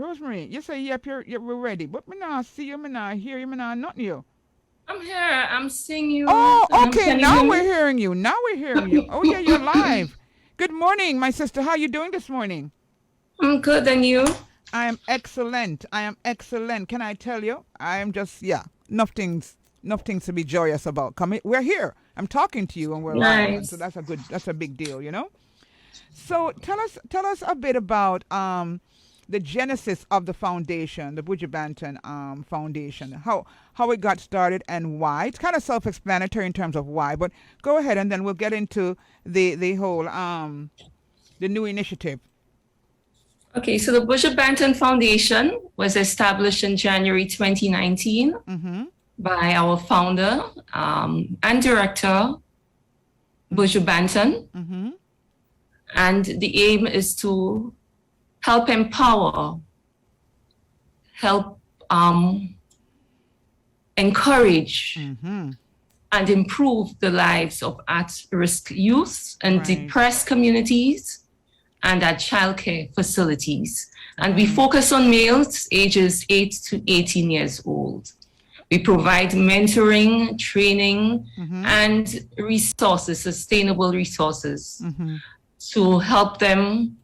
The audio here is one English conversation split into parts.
Rosemary, you say yep, we're ready, but me not see you, me not hear you, me not nothing you. I'm here. I'm seeing you. Oh, okay. Can you Now hear we're me? hearing you. Now we're hearing you. Oh yeah, you're live. Good morning, my sister. How you doing this morning? I'm good, and you? I am excellent. I am excellent. Can I tell you? I am just yeah. Nothing's to be joyous about. We're here. I'm talking to you, and we're live, and so Nice. that's a good. That's a big deal, you know. So tell us a bit about the genesis of the foundation, the Buju Banton Foundation. How it got started and why. It's kind of self-explanatory in terms of why, but go ahead and then we'll get into the whole the new initiative. Okay, so the Buju Banton Foundation was established in January 2019 Mm-hmm. by our founder and director, Buju Banton. Mm-hmm. And the aim is to help empower, help encourage, Mm-hmm. and improve the lives of at-risk youth and Right. depressed communities and at childcare facilities. And we Right. focus on males ages 8 to 18 years old. We provide mentoring, training, Mm-hmm. and resources, sustainable resources, Mm-hmm. to help them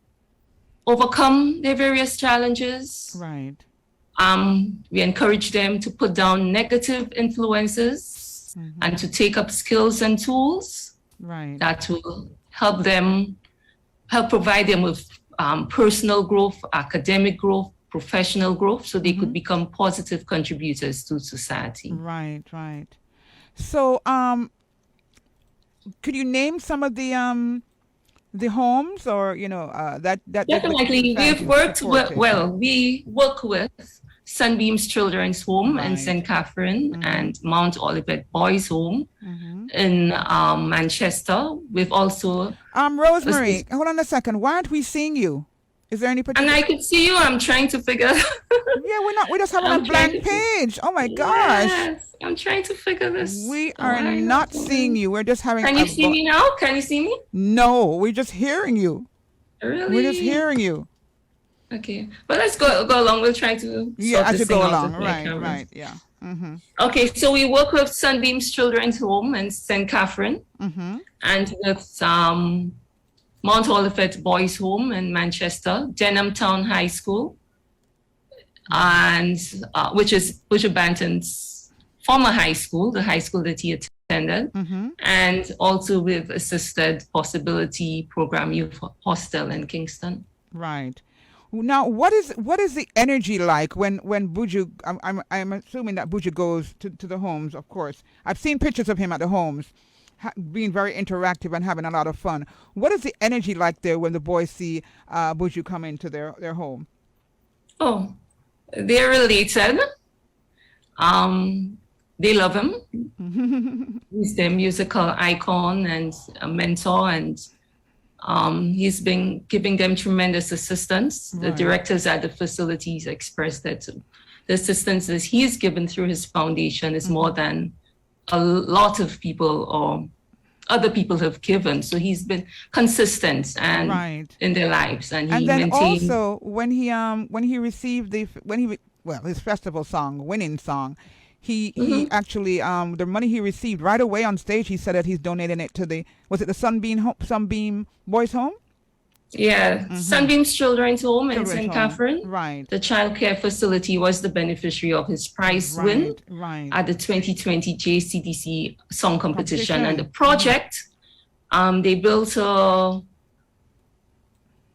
overcome their various challenges. Right. We encourage them to put down negative influences Mm-hmm. and to take up skills and tools Right. that will help provide them with personal growth, academic growth, professional growth, so they Mm-hmm. could become positive contributors to society. Right. Right. So could you name some of the homes or that Definitely, we've worked with, we work with Sunbeam's Children's Home in Right. St. Catherine Mhm. and Mount Olivet Boys Home Mm-hmm. in Manchester. We've also, Rosemary, hold on a second. Why aren't we seeing you? Is there any and particular? I could see you. I'm trying to figure. Yeah, we're not. We just have a I'm trying blank to. page. Oh my gosh, Yes, I'm trying to figure this. we Oh, are I not seeing know. you. We're just having Can a. you see me now? Can you see me? No, we're just hearing you. We're just Really? hearing you. Okay, but let's go along. We'll try to Yeah, sort as you this thing go out along. with my Right. camera. Right. Yeah. Mm-hmm. Okay, so we work with Sunbeam's Children's Home in St. Catherine Mm-hmm. and with Mount Olivet Boys Home in Manchester, Denham Town High School, and which is Buju Banton's former high school, the high school that he attended, Mm-hmm. and also with Assisted Possibility Program Youth Hostel in Kingston. Right. Now, what is the energy like when Buju? I'm assuming that Buju goes to the homes. Of course, I've seen pictures of him at the homes, being very interactive and having a lot of fun. What is the energy like there when the boys see Buju come into their home? Oh, they're related. They love him. He's their musical icon and a mentor, and he's been giving them tremendous assistance. The Right. directors at the facilities expressed that the assistance that he's given through his foundation is more than a lot of people or other people have given. So he's been consistent and Right. in their lives, and he And then maintained. also when he received his festival song, winning song, he Mhm. actually the money he received right away on stage, he said that he's donating it to the Sunbeam Boys Home. Yeah, Sunbeam's Children's Home in Children's St. Home. Catherine. Right. The childcare facility was the beneficiary of his prize win Right. at the 2020 JCDC song competition. And the Competition. project, they built a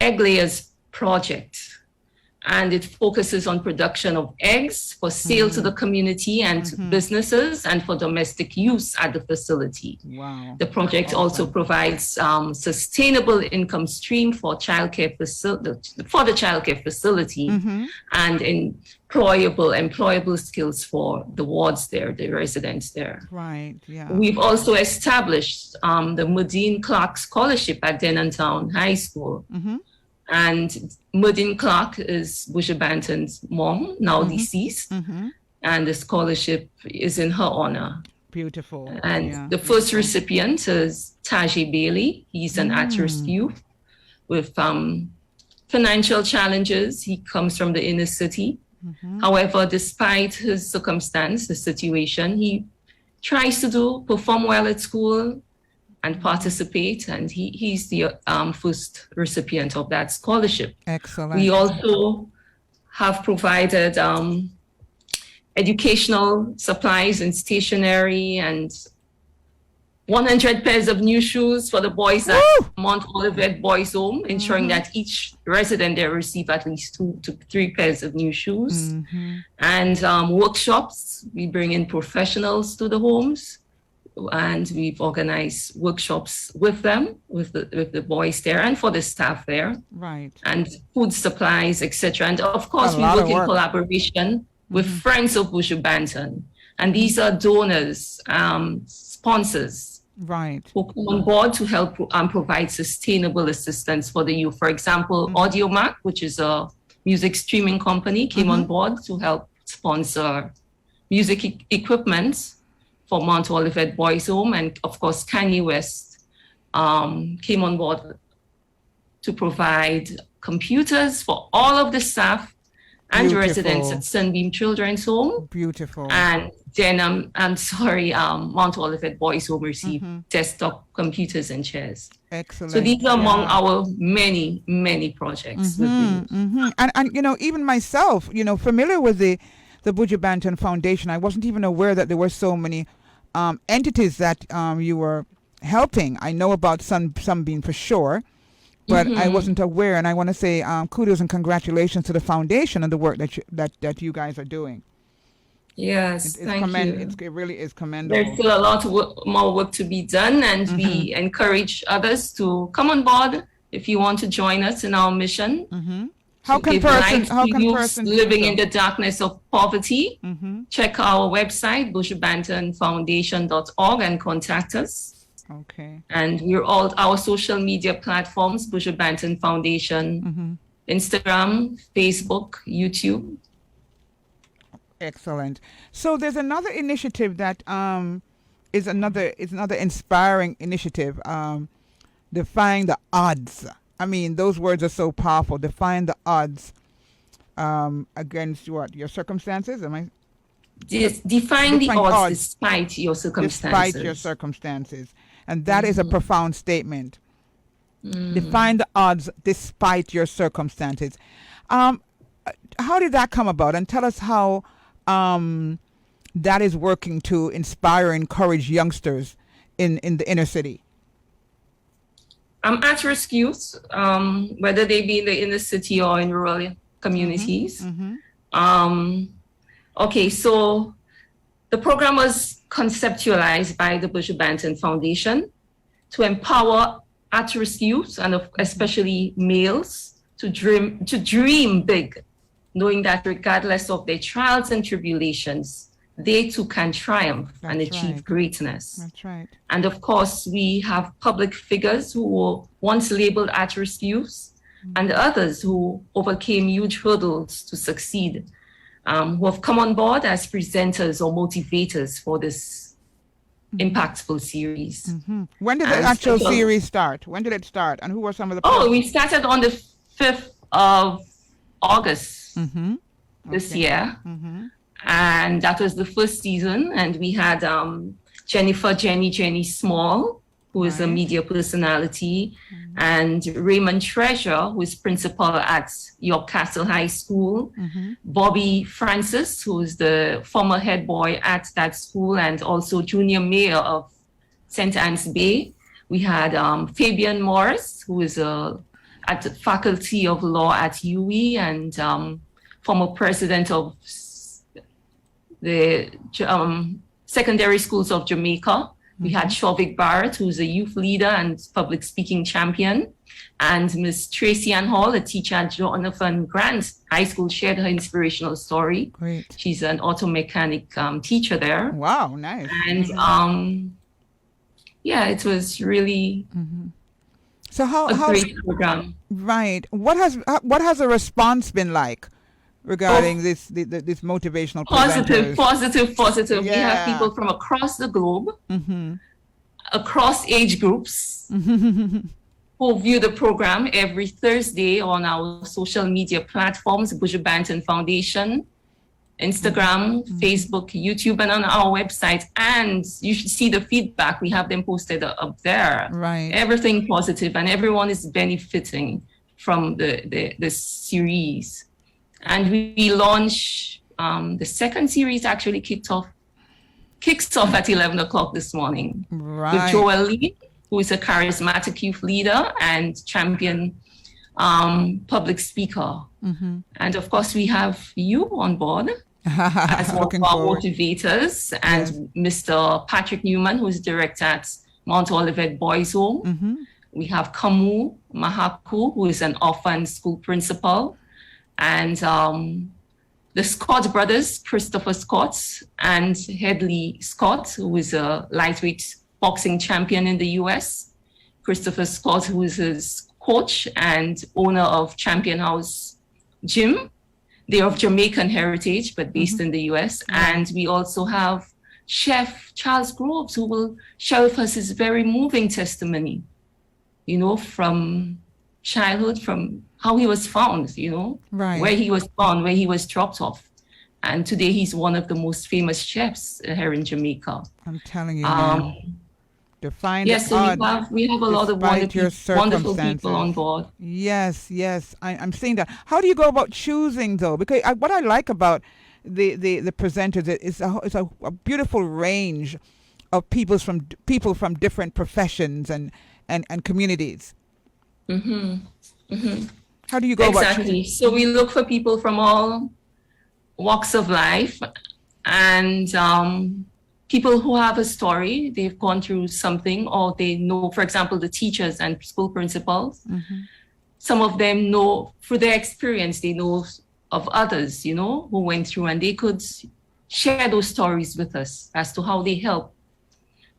egg layers project, and it focuses on production of eggs for sale to the community and businesses and for domestic use at the facility. Wow. The project also provides sustainable income stream for the childcare facility and employable skills for the wards there, the residents there. Right. Yeah. We've also established the Mudine Clark Scholarship at Denham Town High School. And Mudine Clark is Buju Banton's mom, now deceased, and the scholarship is in her honor. Beautiful. And the first recipient is Taji Bailey. He's an at-risk youth with financial challenges. He comes from the inner city. However, despite his circumstance, the situation, he tries to perform well at school and participate, and he's the first recipient of that scholarship. Excellent. We also have provided educational supplies and stationery and 100 pairs of new shoes for the boys at Mount Olivet Boys Home, ensuring that each resident there receive at least 2 to 3 pairs of new shoes. And workshops, we bring in professionals to the homes, and we've organized workshops with them, with the boys there and for the staff there. Right. And food supplies, etc. And of course, we work in collaboration with friends of Buju Banton. And these are donors, sponsors, right, who come on board to help provide sustainable assistance for the youth. For example, AudioMac, which is a music streaming company, came on board to help sponsor music equipment for Mount Olivet Boys Home. And of course, Kanye West came on board to provide computers for all of the staff and residents at Sunbeam Children's Home. Beautiful. And then, Mount Olivet Boys Home received desktop computers and chairs. Excellent. So these are among our many, many projects. And you know, even myself, you know, familiar with the Buju Banton Foundation, I wasn't even aware that there were so many entities that you were helping. I know about Sunbeam for sure, but I wasn't aware. And I want to say kudos and congratulations to the foundation and the work that you guys are doing. Yes, thank you. It really is commendable. There's still a lot more work to be done, and we encourage others to come on board if you want to join us in our mission. How can persons living in the darkness of poverty? Check our website, bujubantonfoundation.org, and contact us. Okay. And we're all our social media platforms: Buju Banton Foundation, Instagram, Facebook, YouTube. Excellent. So there's another initiative that is another inspiring initiative. Defying the odds. I mean, those words are so powerful. Defying the odds against what? Your circumstances? Am I? Defying the odds despite your circumstances. Despite your circumstances. And that is a profound statement. Defying the odds despite your circumstances. How did that come about? And tell us how that is working to inspire and encourage youngsters in the inner city. At-risk youth, whether they be in the inner city or in rural communities. Okay, so the program was conceptualized by the Buju Banton Foundation to empower at-risk youth, and especially males, to dream big, knowing that regardless of their trials and tribulations, they too can triumph and achieve greatness. That's right. And of course, we have public figures who were once labeled at-risk youths, and others who overcame huge hurdles to succeed, who have come on board as presenters or motivators for this impactful series. When did the actual series start? When did it start? And who were some of the we started on the 5th of August this year. And that was the first season. And we had Jennifer Jenny Small, who is a media personality, and Raymond Treasure, who is principal at York Castle High School, Bobby Francis, who is the former head boy at that school and also junior mayor of St. Anne's Bay. We had Fabian Morris, who is at the Faculty of Law at UWI and former president of the secondary schools of Jamaica. We had Shovik Barrett, who's a youth leader and public speaking champion, and Miss Tracy Ann Hall, a teacher at Jonathan Grant High School, shared her inspirational story. Great. She's an auto mechanic teacher there. Wow, nice. And it was really so a great program. Right. What has the response been like regarding this motivational presenters? Positive. Yeah. We have people from across the globe, across age groups, who view the program every Thursday on our social media platforms, Buju Banton Foundation, Instagram, Facebook, YouTube, and on our website. And you should see the feedback. We have them posted up there. Right. Everything positive, and everyone is benefiting from the series. And we launch the second series actually kicks off at 11 o'clock this morning. Right. With Joel Lee, who is a charismatic youth leader and champion public speaker. And of course, we have you on board as one of our motivators, and Mr. Patrick Newman, who is director at Mount Olivet Boys Home. We have Kamu Mahaku, who is an orphan school principal, and the Scott brothers, Christopher Scott and Headley Scott, who is a lightweight boxing champion in the US. Christopher Scott, who is his coach and owner of Champion House Gym. They're of Jamaican heritage, but based in the US. And we also have Chef Charles Groves, who will share with us his very moving testimony, you know, from childhood, from how he was found, you know, where he was born, where he was dropped off. And today he's one of the most famous chefs here in Jamaica. I'm telling you, man. Define yes, so we have a lot of wonderful people on board. Yes, I'm seeing that. How do you go about choosing, though? Because what I like about the presenters is a beautiful range of people from different professions and communities. How do you go about Exactly. So we look for people from all walks of life, and people who have a story, they've gone through something, or they know, for example, the teachers and school principals. Some of them know, through their experience, they know of others, you know, who went through, and they could share those stories with us as to how they help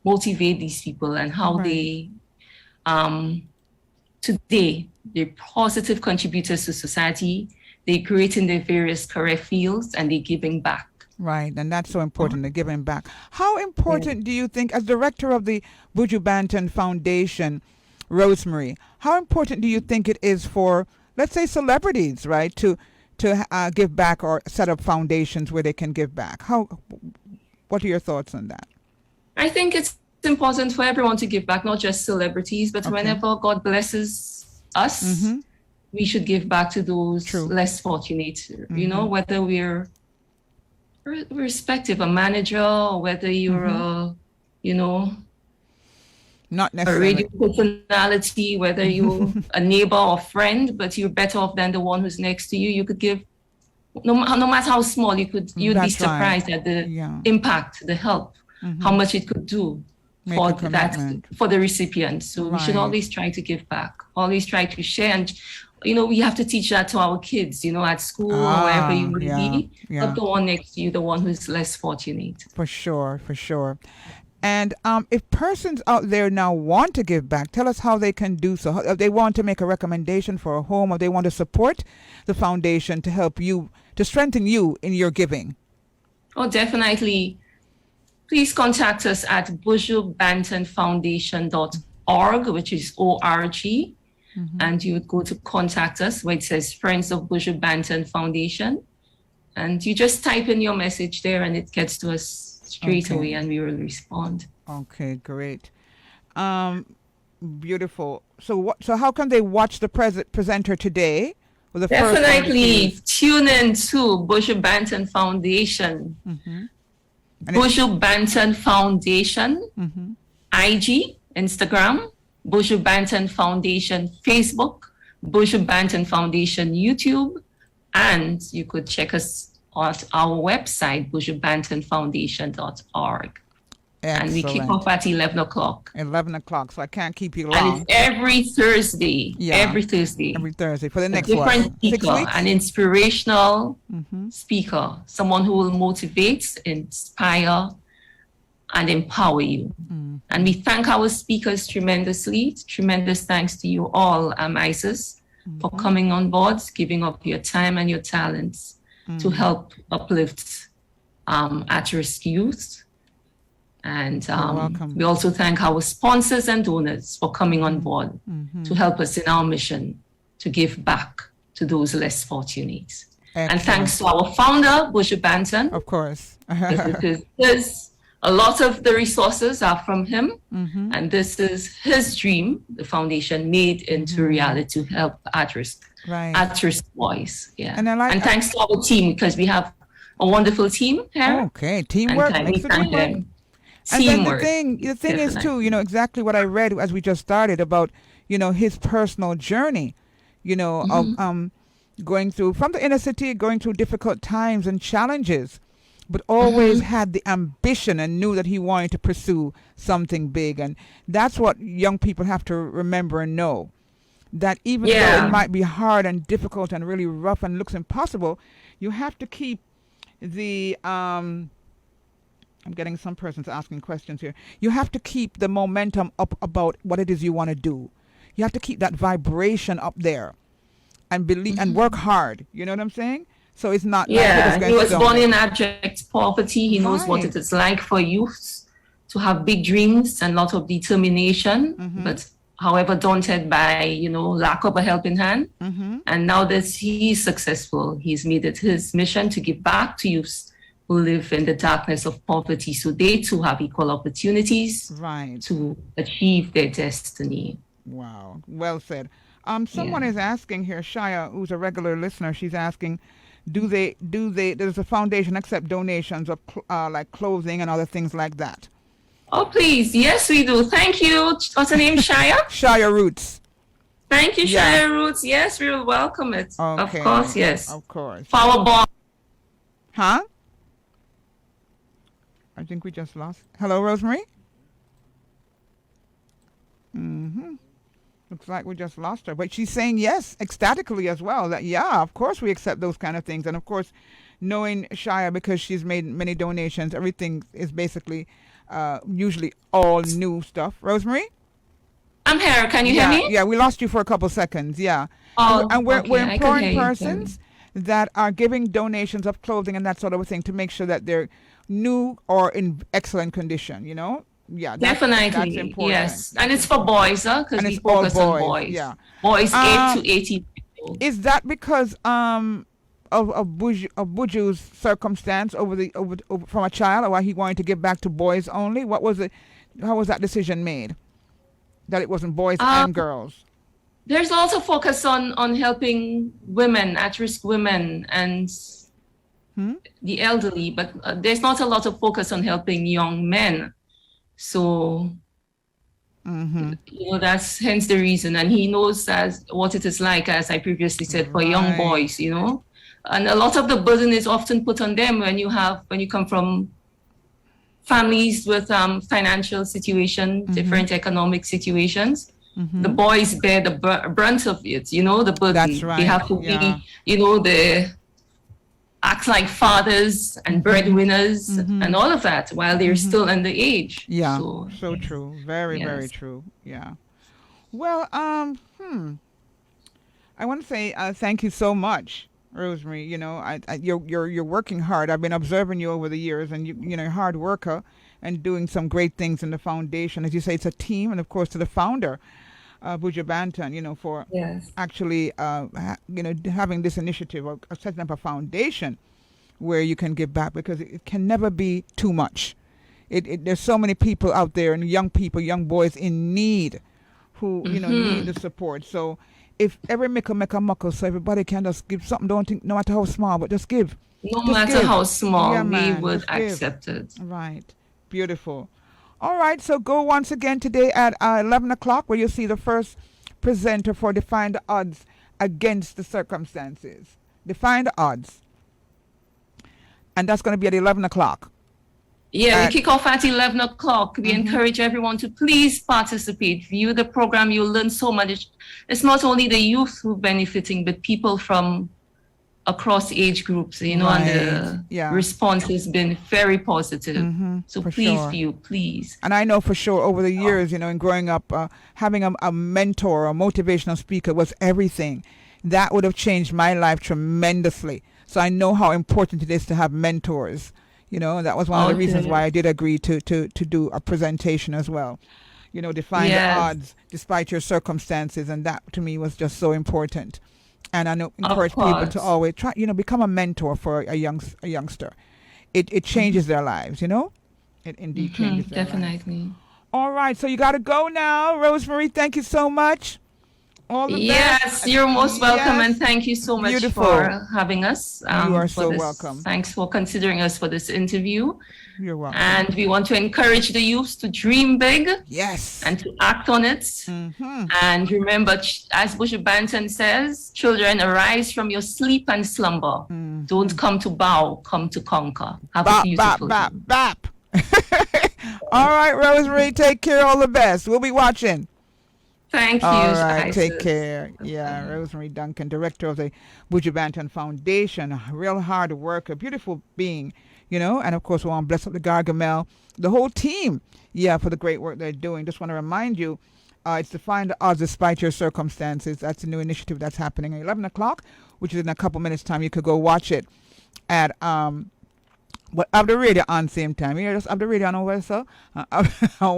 motivate these people and how they, today, they're positive contributors to society. They're creating their various career fields, and they're giving back. Right, and that's so important, the giving back. How important do you think, as director of the Buju Banton Foundation, Rosemary, how important do you think it is for, let's say, celebrities, right, to give back or set up foundations where they can give back? What are your thoughts on that? I think it's important for everyone to give back, not just celebrities, but whenever God blesses us, we should give back to those less fortunate, you know, whether we're irrespective, a manager, or whether you're a, you know, not necessarily a radio personality, whether you're a neighbor or friend, but you're better off than the one who's next to you. You could give, no matter how small, you'd be surprised at the impact, the help, how much it could do for the recipient. So we should always try to give back, always try to share. And you know, we have to teach that to our kids, you know, at school or wherever you may be. Help the one next to you, the one who's less fortunate. For sure. And if persons out there now want to give back, tell us how they can do so. If they want to make a recommendation for a home, or they want to support the foundation to help you, to strengthen you in your giving. Oh, definitely. Please contact us at bujubantonfoundation.org, which is ORG. And you would go to contact us where it says Friends of Buju Banton Foundation. And you just type in your message there, and it gets to us straight away, and we will respond. Okay, great. Beautiful. So how can they watch the presenter today? With the Definitely tune in to Buju Banton Foundation. Buju Banton Foundation, IG, Instagram, Buju Banton Foundation Facebook, Buju Banton Foundation YouTube, and you could check us at our website, bujubantonfoundation.org. And we kick off at 11 o'clock. 11 o'clock, so I can't keep you long. And it's every Thursday. Every Thursday for the next different speaker, an inspirational speaker, someone who will motivate, inspire, and empower you. And we thank our speakers tremendously. Tremendous thanks to you all, Isis, for coming on board, giving up your time and your talents to help uplift at-risk youth And You're welcome. we also thank our sponsors and donors for coming on board to help us in our mission to give back to those less fortunate. And Excellent. thanks to our founder, Buju Banton, Of course. because a lot of the resources are from him. And this is his dream, the foundation made into reality to help at-risk boys. Yeah. And thanks to our team, because we have a wonderful team here. Okay, teamwork makes the dream work. And then the thing is too, you know, exactly what I read as we just started about, you know, his personal journey, you know, of going through from the inner city, going through difficult times and challenges, but always had the ambition and knew that he wanted to pursue something big. And that's what young people have to remember and know, that even though it might be hard and difficult and really rough and looks impossible, you have to keep the I'm getting some persons asking questions here. You have to keep the momentum up about what it is you want to do. You have to keep that vibration up there and believe and work hard. You know what I'm saying? So it's not like he was born in abject poverty. He knows what it is like for youth to have big dreams and a lot of determination, but however daunted by, you know, lack of a helping hand. And now that he's successful, he's made it his mission to give back to youths who live in the darkness of poverty, so they too have equal opportunities to achieve their destiny. Wow, well said. Someone is asking here, Shia, who's a regular listener, she's asking, does the foundation accept donations of like clothing and other things like that? Oh, please. Yes, we do. Thank you. What's her name? Shia? Shia Roots. Thank you, Shia Roots. Yes, we will welcome it. Okay. Of course, yes. Of course. Power bomb. Huh? I think we just lost. Hello, Rosemary? Looks like we just lost her. But she's saying yes, ecstatically as well. That, of course we accept those kind of things. And of course, knowing Shia, because she's made many donations, everything is basically usually all new stuff. Rosemary? I'm here. Can you hear me? Yeah, we lost you for a couple seconds. Yeah. Oh, and we're imploring persons that are giving donations of clothing and that sort of thing to make sure that they're new or in excellent condition, you know? Yeah, definitely. That's important. Yes, and it's for boys, because we focus on boys. Yeah, boys 8 to 18 years old. Is that because of Buju's circumstance over from a child, or why he wanted to give back to boys only? What was it? How was that decision made? That it wasn't boys and girls. There's also focus on helping women, at-risk women, and the elderly, but there's not a lot of focus on helping young men. So, you know, that's hence the reason. And he knows what it is like, as I previously said, for young boys, you know. And a lot of the burden is often put on them when you come from families with financial situation, different economic situations. The boys bear the brunt of it, you know, the burden. That's right. They have to be, you know, act like fathers and breadwinners and all of that while they're still underage. Yeah, so true. Very, very true. Yeah. Well, I want to say thank you so much, Rosemary. You know, you're working hard. I've been observing you over the years, and you're a hard worker and doing some great things in the foundation. As you say, it's a team, and of course to the founder, Buju Banton, you know, for actually, having this initiative of setting up a foundation where you can give back, because it can never be too much. There's so many people out there, and young people, young boys in need, who need the support. So if every make a muckle, so everybody can just give something. Don't think, no matter how small, but just give. No matter how small, we would accept it. Right. Beautiful. All right, so go once again today at 11 o'clock, where you'll see the first presenter for Define the Odds Against the Circumstances. Define the Odds. And that's going to be at 11 o'clock. Yeah, we kick off at 11 o'clock. We encourage everyone to please participate. View the program. You'll learn so much. It's not only the youth who are benefiting, but people from across age groups, you know, and the response has been very positive. So please view, please. And I know for sure over the years, you know, in growing up, having a mentor, a motivational speaker was everything. That would have changed my life tremendously. So I know how important it is to have mentors, You know, and that was one of the reasons Okay. why I did agree to do a presentation as well. You know, define the Yes, odds despite your circumstances, and that to me was just so important. And I know of encourage people to course. always try, become a mentor for a youngster. It changes their lives, you know. It indeed changes their lives. Definitely. All right, so you got to go now, Rosemary. Thank you so much. All the best. Yes, you're most welcome, and Yes, thank you so much beautiful. for having us You are for so this. welcome. Thanks for considering us for this interview. You're welcome. And we want to encourage the youth to dream big Yes. and to act on it. Mm-hmm. And remember, as Buju Banton says, children, arise from your sleep and slumber. Don't come to bow, come to conquer. Have a Bop, bop, beautiful bop, day. bop. All right, Rosemary, take care. All the best. We'll be watching. Thank you, All right, take Isis. care. Yeah, Rosemary Duncan, director of the Buju Banton Foundation, a real hard worker, beautiful being, and of course we want to bless up the Gargamel, the whole team, for the great work they're doing. Just want to remind you, it's to find the odds despite your circumstances. That's a new initiative that's happening at 11 o'clock, which is in a couple minutes' time. You could go watch it at have the radio on same time. You just have the radio on over, so I'll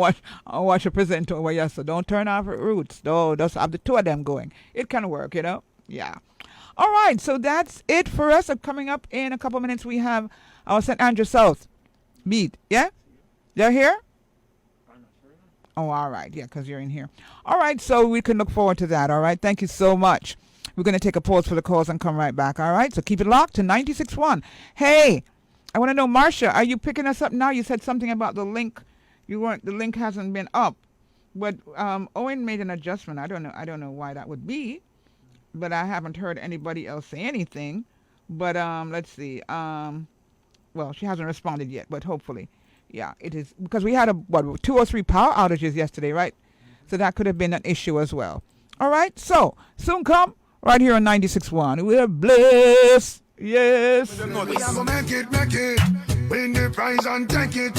watch a presenter over here. So don't turn off Roots. No, just have the two of them going. It can work, Yeah. All right, so that's it for us. Coming up in a couple minutes, we have our St. Andrew South meet. Yeah, they're here. Oh, all right. Yeah, because you're in here. All right, so we can look forward to that. All right, thank you so much. We're going to take a pause for the calls and come right back. All right, so keep it locked to 96.1. Hey, I want to know, Marcia, are you picking us up now? You said something about the link. You weren't. The link hasn't been up, but Owen made an adjustment. I don't know. I don't know why that would be, but I haven't heard anybody else say anything. But let's see. Well, she hasn't responded yet, but hopefully, yeah, it is because we had 2 or 3 power outages yesterday, right? So that could have been an issue as well. All right, so soon come right here on 96.1. We're blessed. Yes. We are gonna make it, win the prize and take it.